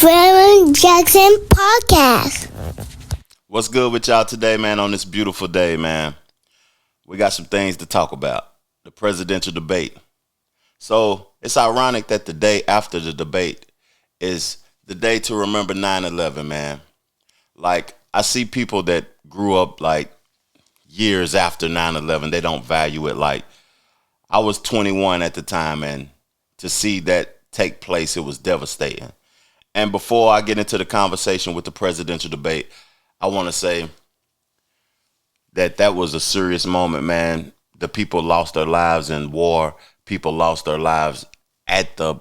Reverend Jackson Podcast. What's good with y'all today, man, on this beautiful day, man? We got some things to talk about. The presidential debate. So it's ironic that the day after the debate is the day to remember 9/11, man. Like, I see people that grew up like years after 9/11. They don't value it. Like, I was 21 at the time, and to see that take place, it was devastating. And before I get into the conversation with the presidential debate, I want to say that was a serious moment, man. The people lost their lives in war. People lost their lives at the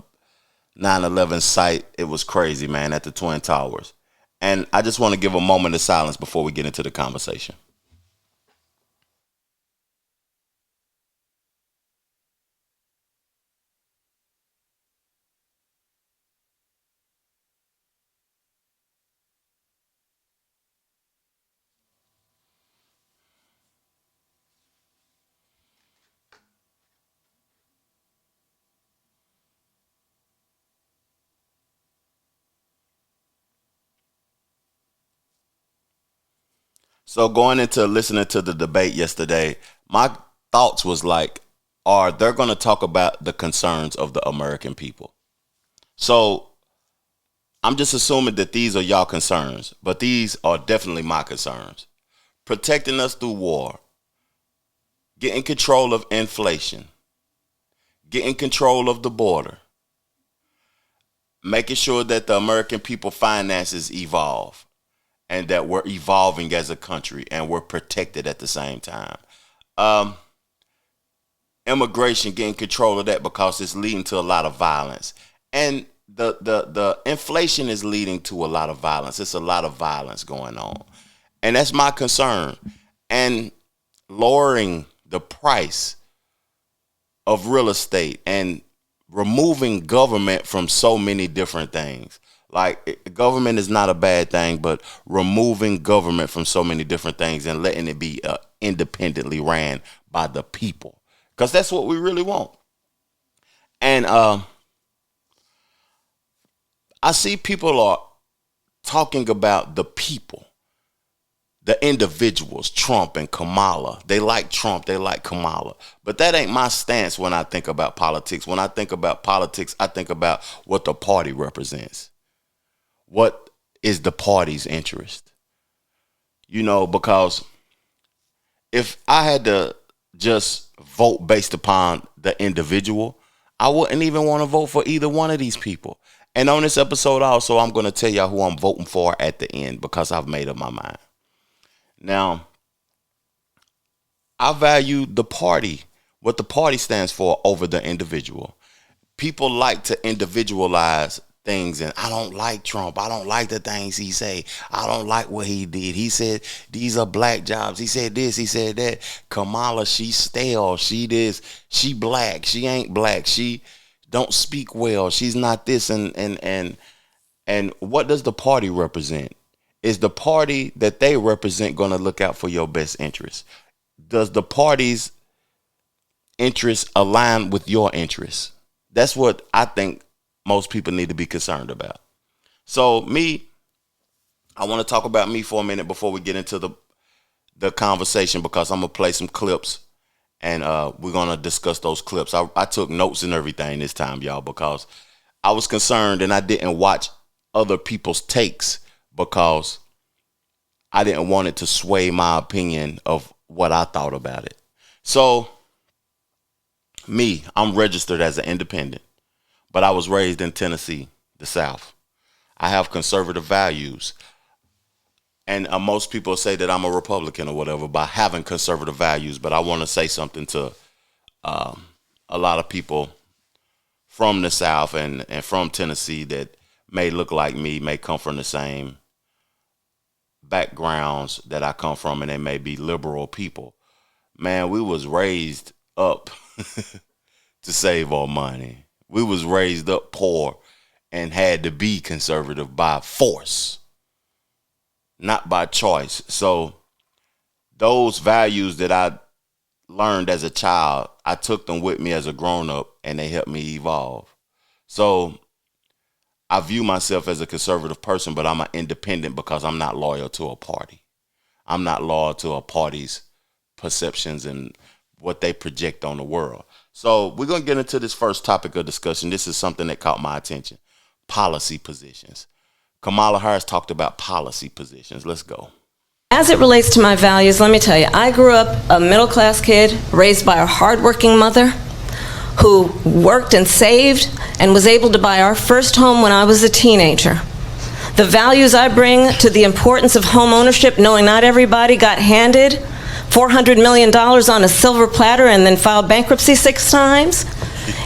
9/11 site. It was crazy, man, at the Twin Towers. And I just want to give a moment of silence before we get into the conversation. So going into listening to the debate yesterday, my thoughts was like, are they're going to talk about the concerns of the American people? So I'm just assuming that these are y'all concerns, but these are definitely my concerns. Protecting us through war, getting control of inflation, getting control of the border, making sure that the American people finances evolve and that we're evolving as a country and we're protected at the same time. Um, Immigration, getting control of that because it's leading to a lot of violence. And the inflation is leading to a lot of violence. It's a lot of violence going on. And that's my concern. And lowering the price of real estate and removing government from so many different things. Like, government is not a bad thing, but removing government from so many different things and letting it be independently ran by the people. Because that's what we really want. And I see people are talking about the people, the individuals, Trump and Kamala. They like Trump, they like Kamala. But that ain't my stance when I think about politics. When I think about politics, I think about what the party represents. What is the party's interest? You know, because if I had to just vote based upon the individual, I wouldn't even want to vote for either one of these people. And on this episode also, I'm going to tell y'all who I'm voting for at the end because I've made up my mind. Now, I value the party, what the party stands for, over the individual. People like to individualize things, and I don't like Trump. I don't like the things he say. I don't like what he did. He said these are black jobs. He said this. He said that. Kamala, she stale. She this. She black. She ain't black. She don't speak well. She's not this. And what does the party represent? Is the party that they represent going to look out for your best interests? Does the party's interests align with your interests? That's what I think most people need to be concerned about. So I want to talk about me for a minute before we get into the conversation, because I'm going to play some clips and we're going to discuss those clips. I took notes and everything this time, y'all, because I was concerned and I didn't watch other people's takes because I didn't want it to sway my opinion of what I thought about it. So I'm registered as an independent, but I was raised in Tennessee, the South. I have conservative values. And most people say that I'm a Republican or whatever by having conservative values. But I want to say something to a lot of people from the South and from Tennessee that may look like me, may come from the same backgrounds that I come from, and they may be liberal people. Man, we was raised up to save our money. We was raised up poor and had to be conservative by force, not by choice. So those values that I learned as a child, I took them with me as a grown up, and they helped me evolve. So I view myself as a conservative person, but I'm an independent because I'm not loyal to a party. I'm not loyal to a party's perceptions and what they project on the world. So we're going to get into this first topic of discussion. This is something that caught my attention. Policy positions. Kamala Harris talked about policy positions. Let's go. As it relates to my values, let me tell you, I grew up a middle-class kid raised by a hardworking mother who worked and saved and was able to buy our first home when I was a teenager. The values I bring to the importance of home ownership, knowing not everybody got handed $400 million on a silver platter and then filed bankruptcy 6 times,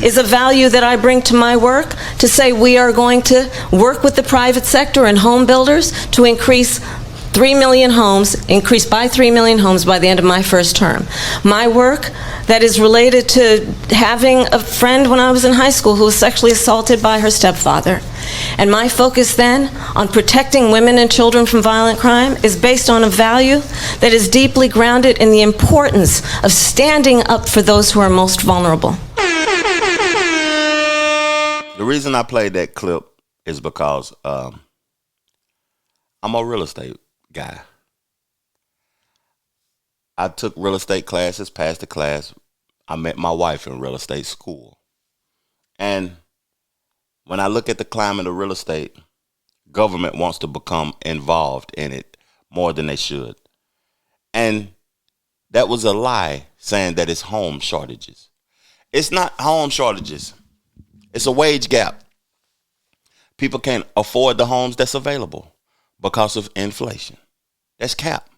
is a value that I bring to my work to say we are going to work with the private sector and home builders to increase by 3 million homes by the end of my first term. My work that is related to having a friend when I was in high school who was sexually assaulted by her stepfather. And my focus then on protecting women and children from violent crime is based on a value that is deeply grounded in the importance of standing up for those who are most vulnerable. The reason I played that clip is because I'm a real estate guy. I took real estate classes, passed the class. I met my wife in real estate school. And when I look at the climate of real estate, government wants to become involved in it more than they should. And that was a lie saying that it's home shortages. It's not home shortages. It's a wage gap. People can't afford the homes that's available because of inflation. That's cap.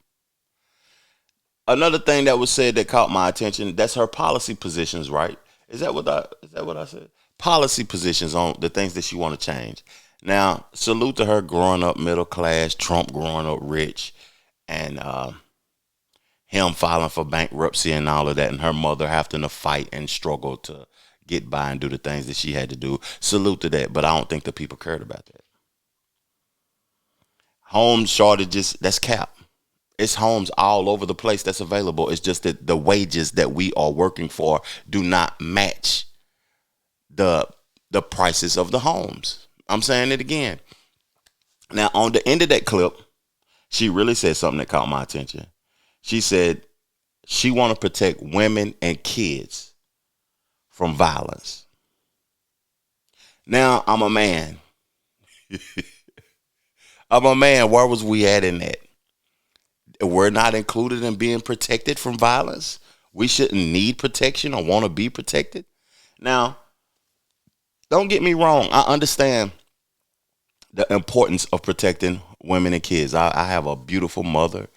Another thing that was said that caught my attention, that's her policy positions, right? Is that what I said? Policy positions on the things that she want to change. Now, salute to her growing up middle class, Trump growing up rich, and him filing for bankruptcy and all of that, and her mother having to fight and struggle to get by and do the things that she had to do. Salute to that, but I don't think the people cared about that. Home shortages, that's cap. It's homes all over the place that's available. It's just that the wages that we are working for do not match the prices of the homes. I'm saying it again. Now, on the end of that clip, she really said something that caught my attention. She said she want to protect women and kids from violence. Now, I'm a man. I'm a man. Where was we at in that? We're not included in being protected from violence. We shouldn't need protection or want to be protected. Now, don't get me wrong. I understand the importance of protecting women and kids. I have a beautiful mother.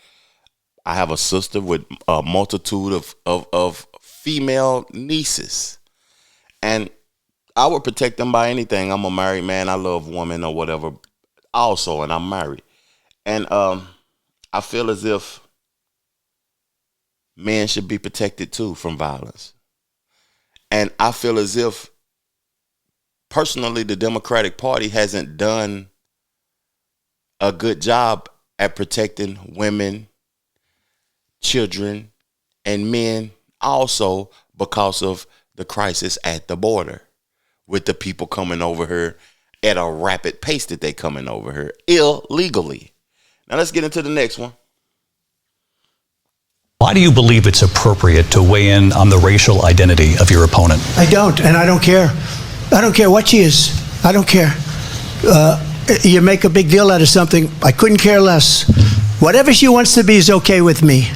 I have a sister with a multitude of female nieces. And I would protect them by anything. I'm a married man. I love women or whatever also, and I'm married. And I feel as if men should be protected too from violence. And I feel as if, personally, the Democratic Party hasn't done a good job at protecting women, children, and men also because of the crisis at the border with the people coming over here at a rapid pace that they coming over here illegally. Now let's get into the next one. Why do you believe it's appropriate to weigh in on the racial identity of your opponent? I don't, and I don't care. I don't care what she is. I don't care. You make a big deal out of something. I couldn't care less. Whatever she wants to be is okay with me.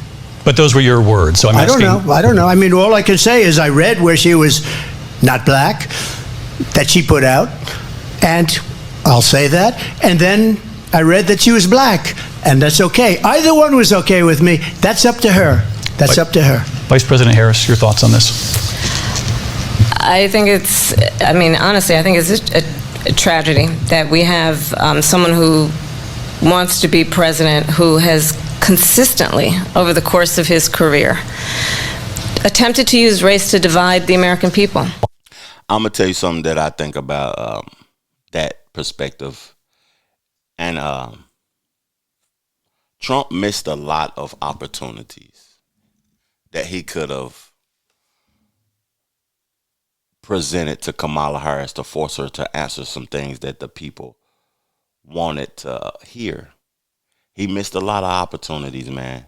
But those were your words, so I'm asking. I don't know. I mean, all I can say is I read where she was not black, that she put out, and I'll say that. And then I read that she was black, and that's okay. Either one was okay with me. That's up to her. That's up to her. Vice President Harris, your thoughts on this? Honestly, I think it's a tragedy that we have someone who wants to be president who has consistently, over the course of his career, attempted to use race to divide the American people. I'm going to tell you something that I think about that perspective. And Trump missed a lot of opportunities that he could have presented to Kamala Harris to force her to answer some things that the people wanted to hear. He missed a lot of opportunities, man.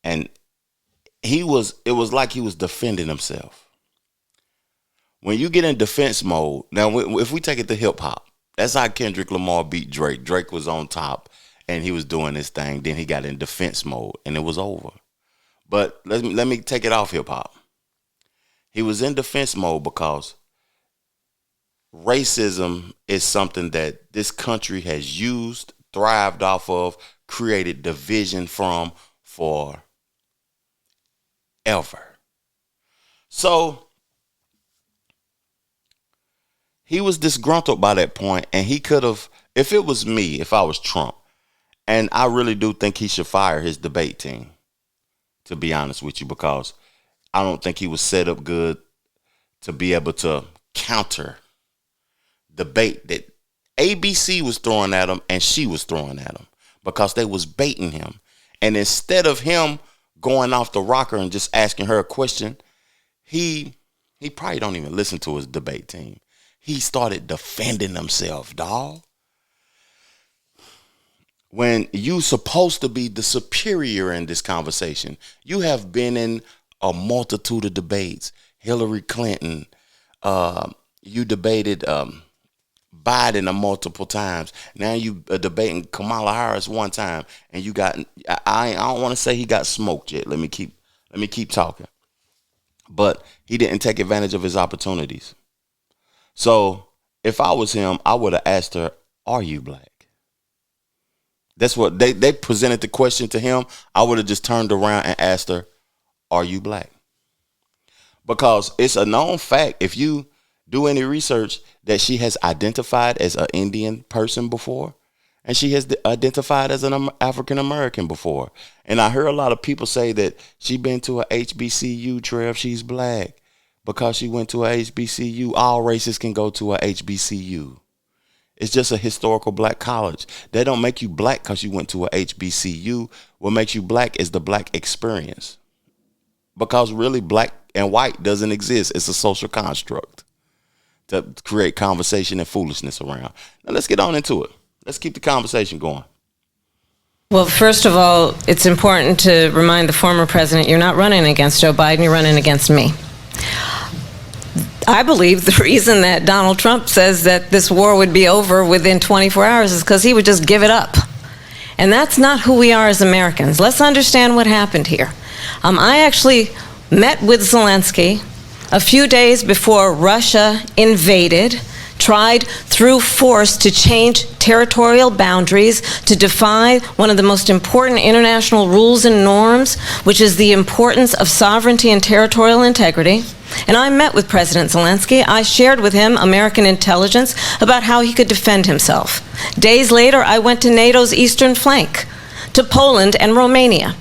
And it was like he was defending himself. When you get in defense mode, now if we take it to hip hop, that's how Kendrick Lamar beat Drake. Drake was on top and he was doing his thing. Then he got in defense mode and it was over. But let me take it off hip hop. He was in defense mode because racism is something that this country has used, thrived off of, created division from for ever. So he was disgruntled by that point, and he could have, if it was me, if I was Trump, and I really do think he should fire his debate team, to be honest with you, because I don't think he was set up good to be able to counter the bait that ABC was throwing at him and she was throwing at him, because they was baiting him. And instead of him going off the rocker and just asking her a question, he probably don't even listen to his debate team. He started defending himself, dawg. When you supposed to be the superior in this conversation, you have been in a multitude of debates. Hillary Clinton, you debated Biden multiple times. Now you are debating Kamala Harris one time, and you got. I don't want to say he got smoked yet. Let me keep talking. But he didn't take advantage of his opportunities. So if I was him, I would have asked her, "Are you black?" That's what they presented the question to him. I would have just turned around and asked her, "Are you black?" Because it's a known fact, if you do any research, that she has identified as an Indian person before, and she has identified as an African American before. And I hear a lot of people say that she been to a HBCU, Trev, she's black. Because she went to a HBCU, all races can go to a HBCU. It's just a historical black college. They don't make you black because you went to a HBCU. What makes you black is the black experience. Because really, black and white doesn't exist. It's a social construct to create conversation and foolishness around. Now let's get on into it. Let's keep the conversation going. Well, first of all, it's important to remind the former president you're not running against Joe Biden, you're running against me. I believe the reason that Donald Trump says that this war would be over within 24 hours is because he would just give it up. And that's not who we are as Americans. Let's understand what happened here. I actually met with Zelensky a few days before Russia invaded, tried through force to change territorial boundaries, to defy one of the most important international rules and norms, which is the importance of sovereignty and territorial integrity. And I met with President Zelensky. I shared with him American intelligence about how he could defend himself. Days later, I went to NATO's eastern flank, to Poland and Romania.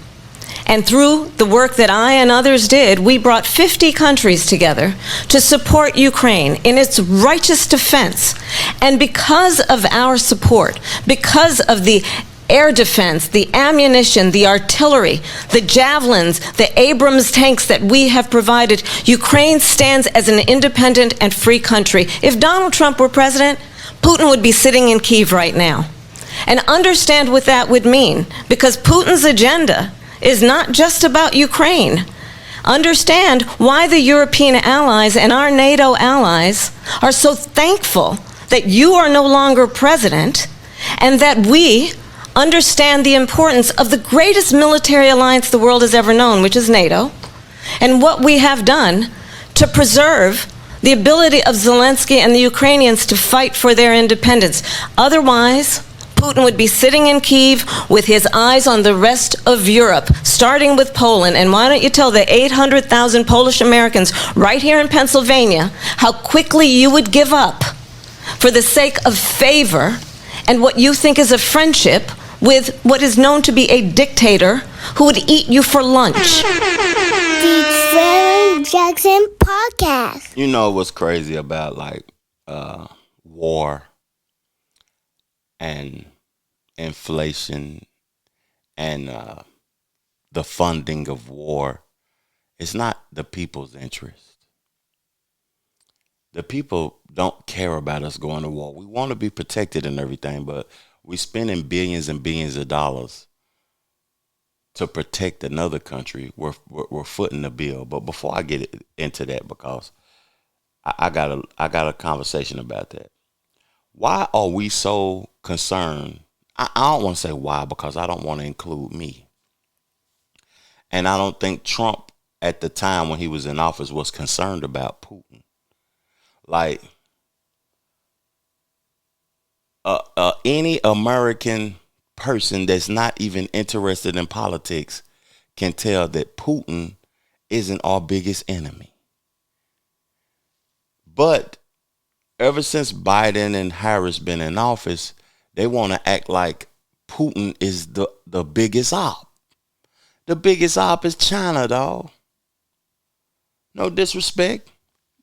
And through the work that I and others did, we brought 50 countries together to support Ukraine in its righteous defense. And because of our support, because of the air defense, the ammunition, the artillery, the javelins, the Abrams tanks that we have provided, Ukraine stands as an independent and free country. If Donald Trump were president, Putin would be sitting in Kyiv right now. And understand what that would mean, because Putin's agenda is not just about Ukraine. Understand why the European allies and our NATO allies are so thankful that you are no longer president, and that we understand the importance of the greatest military alliance the world has ever known, which is NATO, and what we have done to preserve the ability of Zelensky and the Ukrainians to fight for their independence. Otherwise, Putin would be sitting in Kyiv with his eyes on the rest of Europe, starting with Poland. And why don't you tell the 800,000 Polish Americans right here in Pennsylvania how quickly you would give up for the sake of favor and what you think is a friendship with what is known to be a dictator who would eat you for lunch. The Trevor Jackson Podcast. You know what's crazy about war and inflation and the funding of war? It's not the people's interest. the people don't care about us going to war. We want to be protected and everything, but we're spending billions and billions of dollars to protect another country. We're footing the bill. But before I get into that, because I got a conversation about that. Why are we so concerned? I don't want to say why, because I don't want to include me. And I don't think Trump at the time when he was in office was concerned about Putin. Like, any American person that's not even interested in politics can tell that Putin isn't our biggest enemy. But ever since Biden and Harris been in office, they want to act like Putin is the biggest op. The biggest op is China, dog. No disrespect.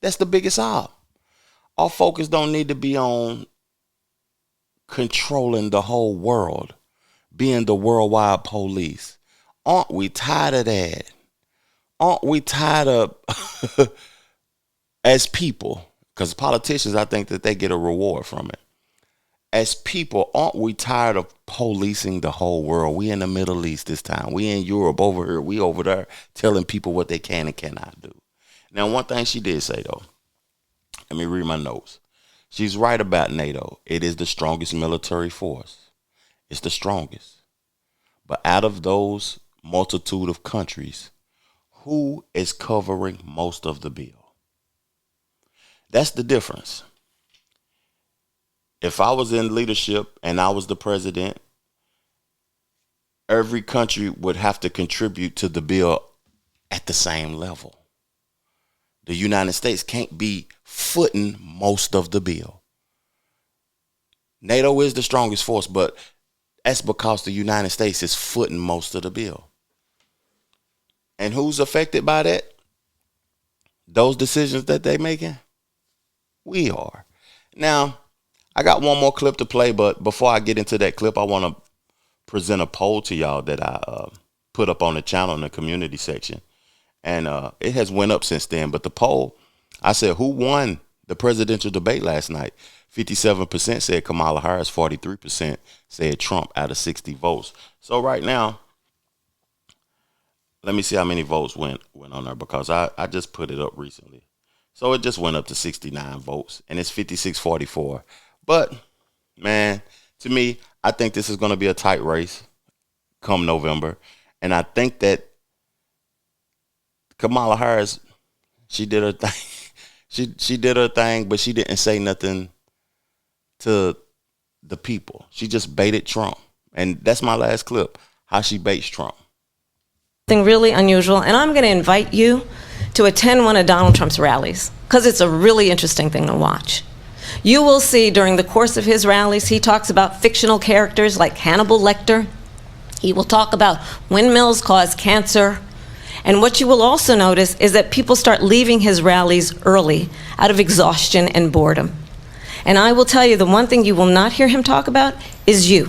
That's the biggest op. Our focus don't need to be on controlling the whole world, being the worldwide police. Aren't we tired of that? Aren't we tired of, as people, because politicians, I think that they get a reward from it. As people, aren't we tired of policing the whole world? We in the Middle East this time. We in Europe over here. We over there telling people what they can and cannot do. Now, one thing she did say, though, let me read my notes. She's right about NATO. It is the strongest military force. It's the strongest. But out of those multitude of countries, who is covering most of the bill? That's the difference. If I was in leadership and I was the president, every country would have to contribute to the bill at the same level. The United States can't be footing most of the bill. NATO is the strongest force, but that's because the United States is footing most of the bill. And who's affected by that? Those decisions that they're making? We are. Now, I got one more clip to play, but before I get into that clip, I want to present a poll to y'all that I put up on the channel in the community section. And it has went up since then. But the poll, I said, who won the presidential debate last night? 57% said Kamala Harris, 43% said Trump out of 60 votes. So right now, let me see how many votes went on there, because I just put it up recently. So it just went up to 69 votes, and it's 56-44. But, man, to me, I think this is going to be a tight race come November. And I think that Kamala Harris, she did her thing. She did her thing, but she didn't say nothing to the people. She just baited Trump. And that's my last clip, how she baits Trump. Something really unusual, and I'm going to invite you to attend one of Donald Trump's rallies, because it's a really interesting thing to watch. You will see during the course of his rallies, he talks about fictional characters like Hannibal Lecter. He will talk about windmills cause cancer. And what you will also notice is that people start leaving his rallies early out of exhaustion and boredom. And I will tell you, the one thing you will not hear him talk about is you.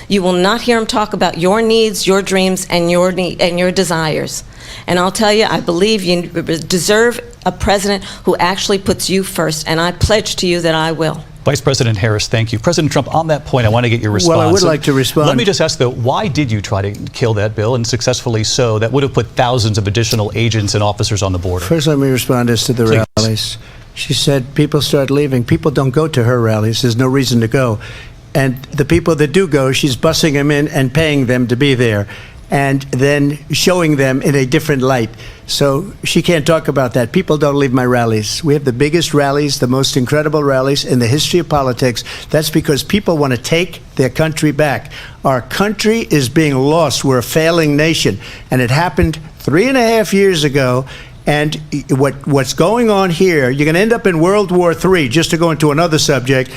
You will not hear him talk about your needs, your dreams, and your desires. And I'll tell you, I believe you deserve a president who actually puts you first, and I pledge to you that I will. Vice President Harris, thank you. President Trump, on that point, I want to get your response. Well, I would like to respond. Let me just ask, though, why did you try to kill that bill, and successfully so? That would have put thousands of additional agents and officers on the border. First, let me respond as to the Please. rallies. She said people start leaving. People don't go to her rallies. There's no reason to go. And the people that do go, she's bussing them in and paying them to be there, and then showing them in a different light. So she can't talk about that. People don't leave my rallies. We have the biggest rallies, the most incredible rallies in the history of politics. That's because people want to take their country back. Our country is being lost. We're a failing nation. And it happened 3.5 years ago. And what's going on here, you're going to end up in World War III, just to go into another subject.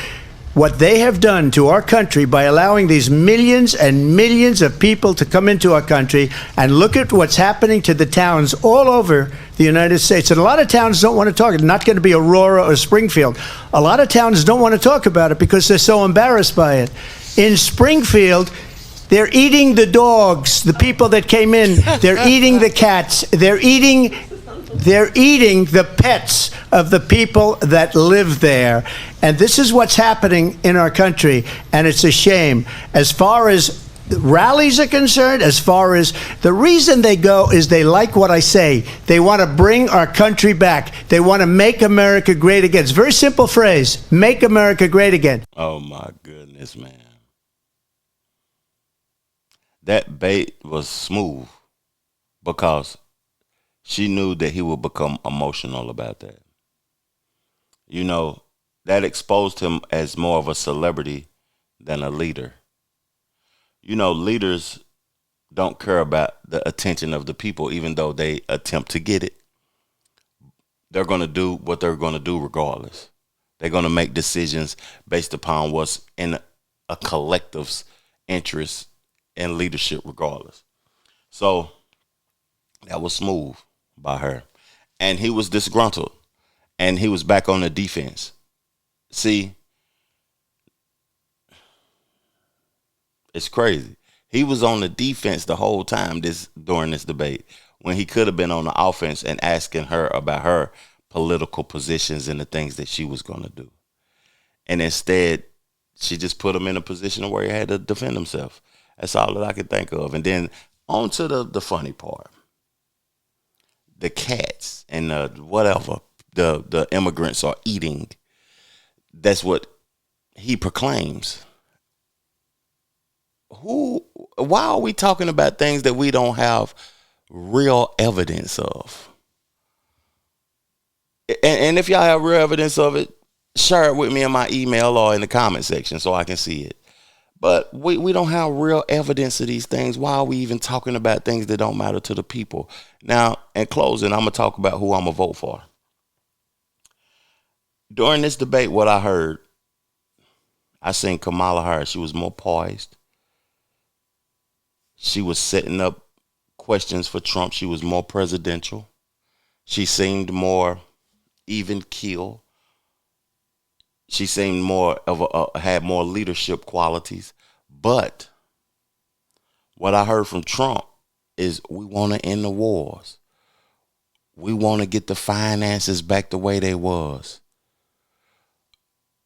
What they have done to our country by allowing these millions and millions of people to come into our country, and look at what's happening to the towns all over the United States. And a lot of towns don't want to talk. It's not going to be Aurora or Springfield. A lot of towns don't want to talk about it because they're so embarrassed by it. In Springfield, they're eating the dogs, the people that came in. They're eating the cats. They're eating They're eating the pets of the people that live there. And this is what's happening in our country, and it's a shame. As far as rallies are concerned, as far as the reason they go is they like what I say. They want to bring our country back. They want to make America great again. It's a very simple phrase, make America great again. Oh my goodness, man. That bait was smooth because she knew that he would become emotional about that. You know, that exposed him as more of a celebrity than a leader. You know, leaders don't care about the attention of the people, even though they attempt to get it. They're going to do what they're going to do regardless. They're going to make decisions based upon what's in a collective's interest and leadership regardless. So that was smooth by her. And he was disgruntled. And he was back on the defense. See, it's crazy. He was on the defense the whole time during this debate, when he could have been on the offense and asking her about her political positions and the things that she was going to do. And instead, she just put him in a position where he had to defend himself. That's all that I could think of. And then on to the funny part. The cats and whatever the immigrants are eating. That's what he proclaims. Why are we talking about things that we don't have real evidence of? And if y'all have real evidence of it, share it with me in my email or in the comment section so I can see it. But we don't have real evidence of these things. Why are we even talking about things that don't matter to the people? Now, in closing, I'm going to talk about who I'm going to vote for. During this debate, what I heard, I seen Kamala Harris. She was more poised. She was setting up questions for Trump. She was more presidential. She seemed more even keel. She seemed more of had more leadership qualities. But what I heard from Trump is we want to end the wars. We want to get the finances back the way they was.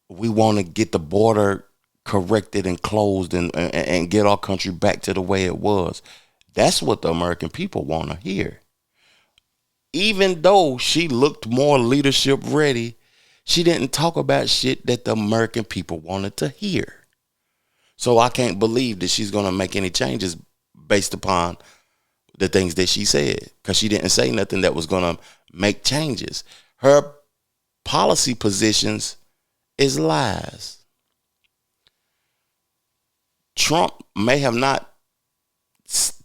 We want to get the border corrected and closed and get our country back to the way it was. That's what the American people want to hear. Even though she looked more leadership ready, she didn't talk about shit that the American people wanted to hear. So I can't believe that she's going to make any changes based upon the things that she said, because she didn't say nothing that was going to make changes. Her policy positions is lies. Trump may have not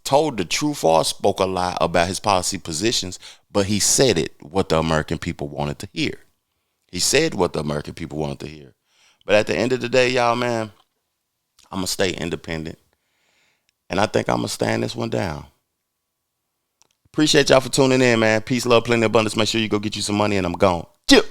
told the truth or spoke a lie about his policy positions, but he said it what the American people wanted to hear. He said what the American people wanted to hear. But at the end of the day, y'all, man, I'm going to stay independent. And I think I'm going to stand this one down. Appreciate y'all for tuning in, man. Peace, love, plenty, abundance. Make sure you go get you some money, and I'm gone. Chip.